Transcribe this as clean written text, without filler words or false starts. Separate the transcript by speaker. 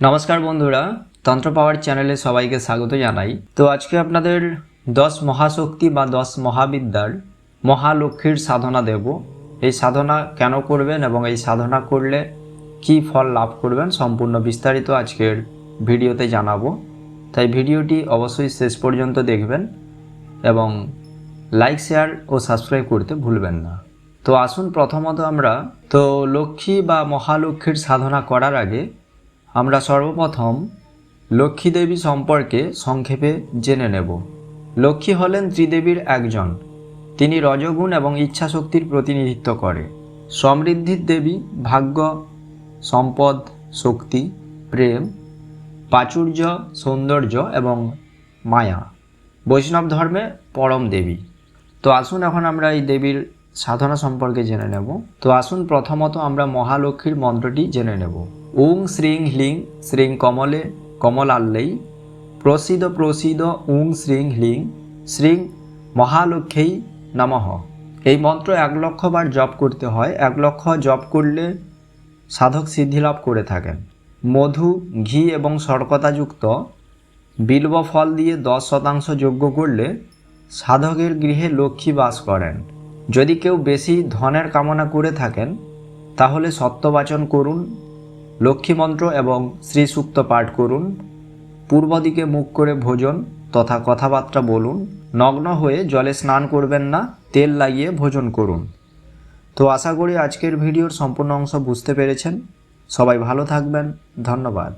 Speaker 1: নমস্কার বন্ধুরা, তন্ত্র পাওয়ার চ্যানেলে সবাইকে স্বাগত জানাই। তো আজকে আপনাদের 10 মহাশক্তি বা 10 মহাবিদ্যার মহালক্ষ্মীর সাধনা দেব। এই সাধনা কেন করবেন এবং এই সাধনা করলে কি ফল লাভ করবেন সম্পূর্ণ বিস্তারিত আজকের ভিডিওতে জানাবো। তাই ভিডিওটি অবশ্যই শেষ পর্যন্ত দেখবেন এবং লাইক, শেয়ার ও সাবস্ক্রাইব করতে ভুলবেন না। তো আসুন প্রথমত আমরা লক্ষ্মী বা মহালক্ষ্মীর সাধনা করার আগে আমরা সর্বপ্রথম লক্ষ্মী দেবী সম্পর্কে সংক্ষেপে জেনে নেব। লক্ষ্মী হলেন ত্রিদেবীর একজন। তিনি রজগুণ এবং ইচ্ছাশক্তির প্রতিনিধিত্ব করে। সমৃদ্ধির দেবী, ভাগ্য, সম্পদ, শক্তি, প্রেম, প্রাচুর্য, সৌন্দর্য এবং মায়া। বৈষ্ণব ধর্মে পরম দেবী। তো আসুন এখন আমরা এই দেবীর সাধনা সম্পর্কে জেনে নেব। তো আসুন প্রথমত আমরা মহালক্ষ্মীর মন্ত্রটি জেনে নেব। ওং শ্রীং হ্লিং শ্রীং কমলে কমলাল্লাই প্রসিদ প্রসিদ ওং শ্রীং হ্লিং শ্রীং মহালক্ষ্মী নমঃ। এই মন্ত্র 1,00,000 বার জপ করতে হয়। 1,00,000 জপ করলে সাধক সিদ্ধিলাভ করে থাকেন। মধু, ঘি এবং শর্করাযুক্ত বিল্ব ফল দিয়ে 10% যজ্ঞ করলে সাধকের গৃহে লক্ষ্মী বাস করেন। যদি কেউ বেশি ধনের কামনা করে থাকেন তাহলে সত্যবাচন করুন, লক্ষ্মী মন্ত্র এবং শ্রী সূক্ত পাঠ করুন, পূর্ব দিকে মুখ করে ভোজন তথা কথাবার্তা বলুন, নগ্ন হয়ে জলে স্নান করবেন না, তেল লাগিয়ে ভোজন করুন। তো আশা করি আজকের ভিডিওর সম্পূর্ণ অংশ বুঝতে পেরেছেন। সবাই ভালো থাকবেন। ধন্যবাদ।